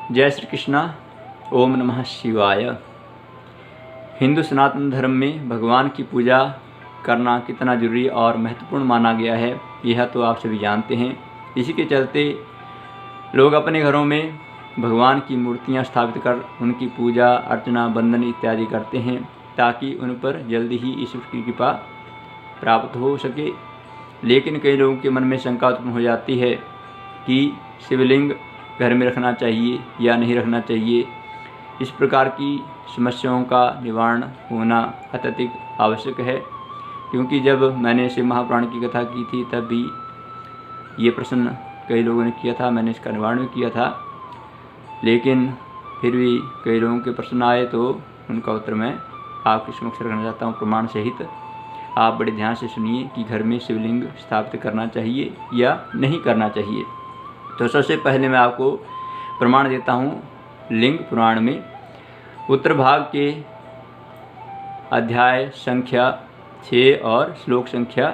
जय श्री कृष्णा। ओम नमः शिवाय। हिंदू सनातन धर्म में भगवान की पूजा करना कितना जरूरी और महत्वपूर्ण माना गया है, यह तो आप सभी जानते हैं। इसी के चलते लोग अपने घरों में भगवान की मूर्तियां स्थापित कर उनकी पूजा अर्चना वंदन इत्यादि करते हैं, ताकि उन पर जल्दी ही ईश्वर की कृपा प्राप्त हो सके। लेकिन कई लोगों के मन में शंका उत्पन्न हो जाती है कि शिवलिंग घर में रखना चाहिए या नहीं रखना चाहिए। इस प्रकार की समस्याओं का निवारण होना अत्यधिक आवश्यक है, क्योंकि जब मैंने शिव महापुराण की कथा की थी तब भी ये प्रश्न कई लोगों ने किया था, मैंने इसका निवारण भी किया था। लेकिन फिर भी कई लोगों के प्रश्न आए तो उनका उत्तर मैं आपके समक्ष रखना चाहता हूँ प्रमाण सहित। आप बड़े ध्यान से सुनिए कि घर में शिवलिंग स्थापित करना चाहिए या नहीं करना चाहिए। तो सबसे पहले मैं आपको प्रमाण देता हूँ लिंग पुराण में उत्तर भाग के अध्याय संख्या 6 और श्लोक संख्या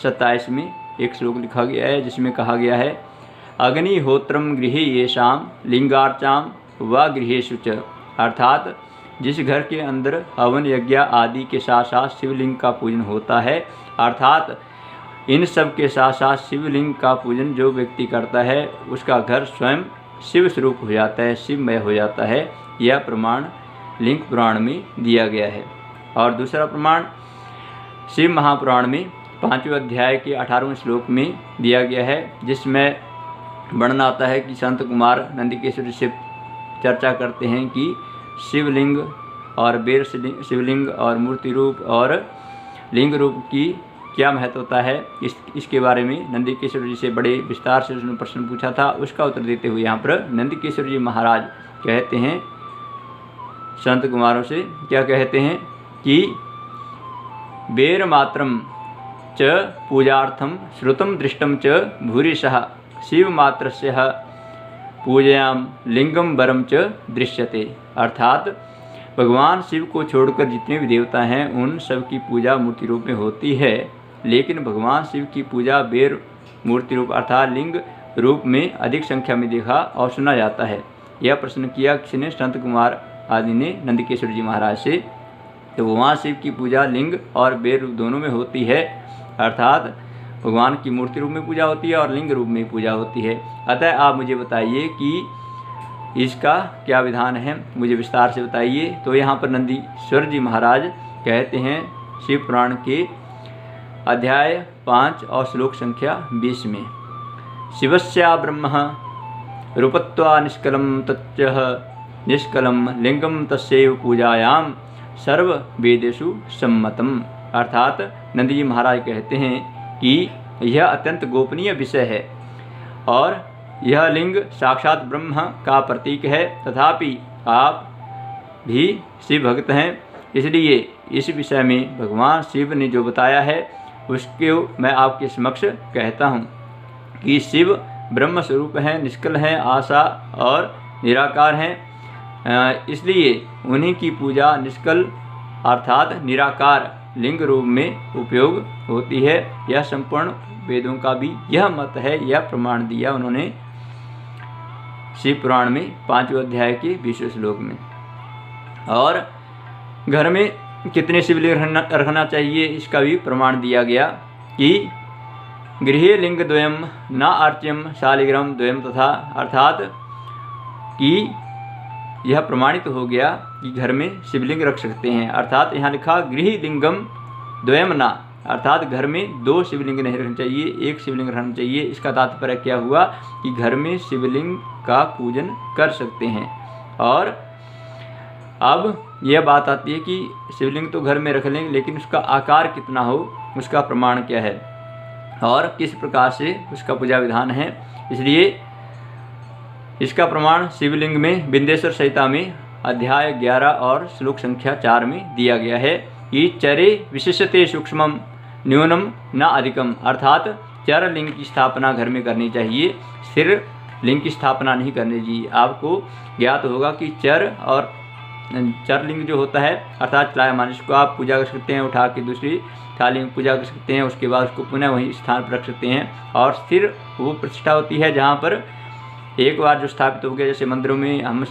27 में एक श्लोक लिखा गया है, जिसमें कहा गया है अग्निहोत्रम गृहे येषाम लिंगार्चाम व गृहेषु च। अर्थात जिस घर के अंदर हवन यज्ञ आदि के साथ साथ शिवलिंग का पूजन होता है, अर्थात इन सब के साथ साथ शिवलिंग का पूजन जो व्यक्ति करता है उसका घर स्वयं शिव स्वरूप हो जाता है, शिवमय हो जाता है। यह प्रमाण लिंग पुराण में दिया गया है। और दूसरा प्रमाण शिव महापुराण में 5वें अध्याय के 18वें श्लोक में दिया गया है, जिसमें वर्णन आता है कि संत कुमार नंदिकेश्वर से चर्चा करते हैं कि शिवलिंग और बेर शिवलिंग और मूर्ति रूप और लिंग रूप की क्या महत्वता है। इसके बारे में नंदिकेश्वर जी से बड़े विस्तार से उसने प्रश्न पूछा था। उसका उत्तर देते हुए यहाँ पर नंदिकेश्वर जी महाराज कहते हैं संत कुमारों से, क्या कहते हैं कि बेर मात्रम च पूजार्थम श्रुतम दृष्टम च भूरिशः शिव मात्रस्य पूजयाम लिंगम वरम च दृश्यते। अर्थात भगवान शिव को छोड़कर जितने भी देवता हैं उन सब की पूजा मूर्ति रूप में होती है, लेकिन भगवान शिव की पूजा बेर मूर्ति रूप अर्थात लिंग रूप में अधिक संख्या में देखा और सुना जाता है। यह प्रश्न किया किसी ने, संत कुमार आदि ने नंदिकेश्वर जी महाराज से। तो भगवान शिव की पूजा लिंग और बेर रूप दोनों में होती है, अर्थात भगवान की मूर्ति रूप में पूजा होती है और लिंग रूप में पूजा होती है। अतः आप मुझे बताइए कि इसका क्या विधान है, मुझे विस्तार से बताइए। तो यहाँ पर नंदीश्वर जी महाराज कहते हैं शिव पुराण के अध्याय 5 और श्लोक संख्या 20 में, शिवस्या ब्रह्म रूपत्वा निष्कलम तच्च निष्कलम लिंगम तस्यैव पूजायाम सर्व वेदेषु सम्मतम। अर्थात नंदी जी महाराज कहते हैं कि यह अत्यंत गोपनीय विषय है और यह लिंग साक्षात ब्रह्म का प्रतीक है, तथापि आप भी शिव भक्त हैं, इसलिए इस विषय में भगवान शिव ने जो बताया है उसके मैं आपके समक्ष कहता हूँ कि शिव ब्रह्म स्वरूप हैं, निष्कल हैं, आशा और निराकार हैं। इसलिए उन्हीं की पूजा निष्कल अर्थात निराकार लिंग रूप में उपयोग होती है। यह संपूर्ण वेदों का भी यह मत है, यह प्रमाण दिया उन्होंने शिव पुराण में 5वें अध्याय के 20वें श्लोक में। और घर में कितने शिवलिंग रखना चाहिए इसका भी प्रमाण दिया गया कि गृहे लिंग द्वयम न अर्च्यम शालिग्राम द्वयम तथा। अर्थात कि यह प्रमाणित हो गया कि घर में शिवलिंग रख सकते हैं। अर्थात यहाँ लिखा गृह लिंगम द्वयम न, अर्थात घर में 2 शिवलिंग नहीं रखना चाहिए, 1 शिवलिंग रखना चाहिए। इसका तात्पर्य क्या हुआ कि घर में शिवलिंग का पूजन कर सकते हैं। और अब यह बात आती है कि शिवलिंग तो घर में रख लेंगे, लेकिन उसका आकार कितना हो, उसका प्रमाण क्या है और किस प्रकार से उसका पूजा विधान है। इसलिए इसका प्रमाण शिवलिंग में बिंदेश्वर संहिता में अध्याय 11 और श्लोक संख्या 4 में दिया गया है कि चरे विशिष्यते सूक्ष्मम न्यूनम न अधिकम। अर्थात चर लिंग की स्थापना घर में करनी चाहिए, स्थिर लिंग की स्थापना नहीं करनी चाहिए। आपको ज्ञात होगा कि चर लिंग जो होता है अर्थात चलायमान, इसको आप पूजा कर सकते हैं, उठा के दूसरी थाली में पूजा कर सकते हैं, उसके बाद उसको पुनः वही स्थान पर रख सकते हैं। और स्थिर वो प्रतिष्ठा होती है जहाँ पर एक बार जो स्थापित हो गया, जैसे मंदिरों में हम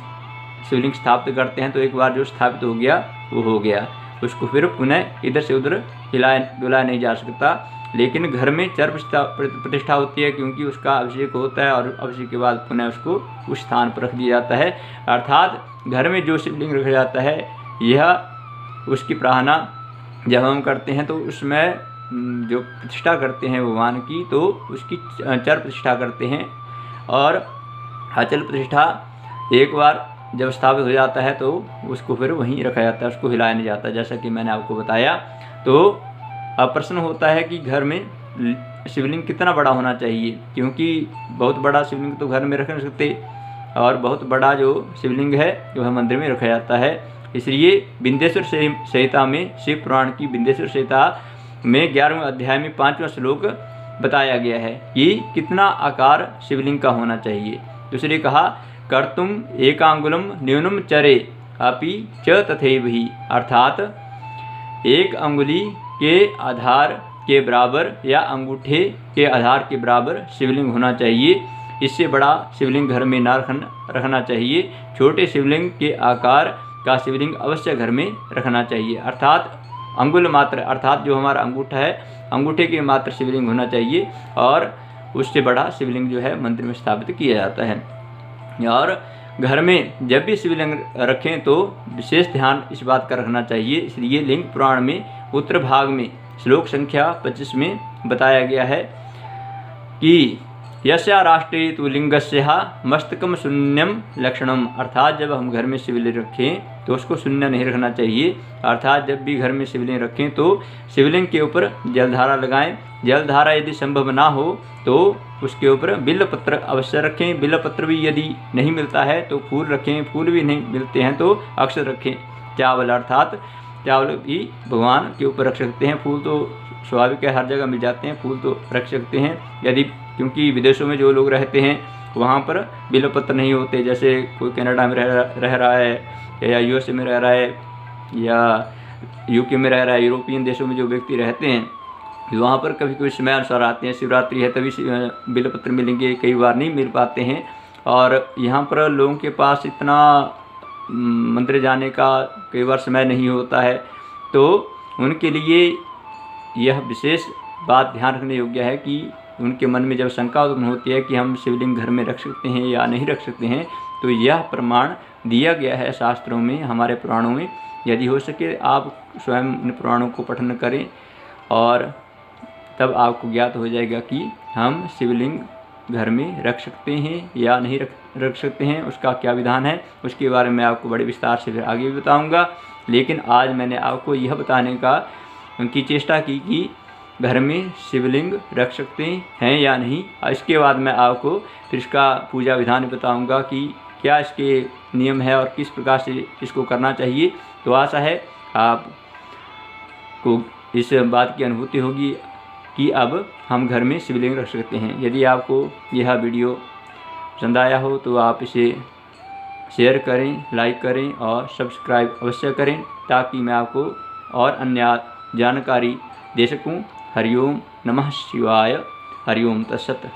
शिवलिंग स्थापित करते हैं तो एक बार जो स्थापित हो गया वो हो गया, उसको फिर पुनः इधर से उधर हिलाया डुलाया नहीं जा सकता। लेकिन घर में चर प्रतिष्ठा होती है, क्योंकि उसका अभिषेक होता है और अभिषेक के बाद पुनः उसको उस स्थान पर रख दिया जाता है। अर्थात घर में जो शिवलिंग रखा जाता है यह उसकी प्रार्थना जब हम करते हैं तो उसमें जो प्रतिष्ठा करते हैं भगवान की, तो उसकी चर प्रतिष्ठा करते हैं। और अचल प्रतिष्ठा एक बार जब स्थापित हो जाता है तो उसको फिर वहीं रखा जाता है, उसको हिलाया नहीं जाता, जैसा कि मैंने आपको बताया। तो अब प्रश्न होता है कि घर में शिवलिंग कितना बड़ा होना चाहिए, क्योंकि बहुत बड़ा शिवलिंग तो घर में रख नहीं सकते, और बहुत बड़ा जो शिवलिंग है जो है मंदिर में रखा जाता है। इसलिए विंध्येश्वर संहिता में, शिव पुराण की विंध्येश्वर संहिता में 11वें अध्याय में 5वां श्लोक बताया गया है कि कितना आकार शिवलिंग का होना चाहिए। दूसरे कहा कर्तुम एकांगुलम न्यूनम चरे अपि च तथैव ही, अर्थात एक अंगुली के आधार के बराबर या अंगूठे के आधार के बराबर शिवलिंग होना चाहिए। इससे बड़ा शिवलिंग घर में ना रखना चाहिए। छोटे शिवलिंग के आकार का शिवलिंग अवश्य घर में रखना चाहिए। अर्थात अंगुल मात्र, अर्थात जो हमारा अंगूठा है अंगूठे के मात्र शिवलिंग होना चाहिए, और उससे बड़ा शिवलिंग जो है मंदिर में स्थापित किया जाता है। और घर में जब भी शिवलिंग रखें तो विशेष ध्यान इस बात का रखना चाहिए। इसलिए लिंग पुराण में उत्तर भाग में श्लोक संख्या 25 में बताया गया है कि यस्या राष्ट्रे तु लिंगस्य मस्तकम शून्यम लक्षणम, अर्थात जब हम घर में शिवलिंग रखें तो उसको शून्य नहीं रखना चाहिए। अर्थात जब भी घर में शिवलिंग रखें तो शिवलिंग के ऊपर जलधारा लगाएं। जलधारा यदि संभव ना हो तो उसके ऊपर बिल्वपत्र अवश्य रखें। बिल्वपत्र भी यदि नहीं मिलता है तो फूल रखें, फूल भी नहीं मिलते हैं तो अक्षत रखें। चावल, अर्थात चावल भी भगवान के ऊपर रख सकते हैं। फूल तो स्वाभाविक है, हर जगह मिल जाते हैं, फूल तो रख सकते हैं। यदि क्योंकि विदेशों में जो लोग रहते हैं वहाँ पर बिल्वपत्र नहीं होते, जैसे कोई कनाडा में रह रहा है या यूएसए में रह रहा है या यूके में रह रहा है, यूरोपियन देशों में जो व्यक्ति रहते हैं वहाँ पर कभी कभी समय अनुसार आते हैं, शिवरात्रि है तभी बिल्वपत्र मिलेंगे, कई बार नहीं मिल पाते हैं। और यहाँ पर लोगों के पास इतना मंदिर जाने का कई बार समय नहीं होता है, तो उनके लिए यह विशेष बात ध्यान रखने योग्य है कि उनके मन में जब शंका उत्पन्न होती है कि हम शिवलिंग घर में रख सकते हैं या नहीं रख सकते हैं, तो यह प्रमाण दिया गया है शास्त्रों में, हमारे पुराणों में। यदि हो सके आप स्वयं इन पुराणों को पठन करें और तब आपको ज्ञात हो जाएगा कि हम शिवलिंग घर में रख सकते हैं या नहीं रख सकते हैं, उसका क्या विधान है। उसके बारे में आपको बड़े विस्तार से फिर आगे भी बताऊँगा। लेकिन आज मैंने आपको यह बताने का उनकी चेष्टा की कि घर में शिवलिंग रख सकते हैं या नहीं। इसके बाद मैं आपको फिर इसका पूजा विधान बताऊंगा कि क्या इसके नियम है और किस प्रकार से इसको करना चाहिए। तो आशा है आपको इस बात की अनुभूति होगी कि अब हम घर में शिवलिंग रख सकते हैं। यदि आपको यह वीडियो पसंद आया हो तो आप इसे शेयर करें, लाइक करें और सब्सक्राइब अवश्य करें, ताकि मैं आपको और अन्य जानकारी दे सकूं। हरिओम नमः शिवाय। हरिओम तत्सत।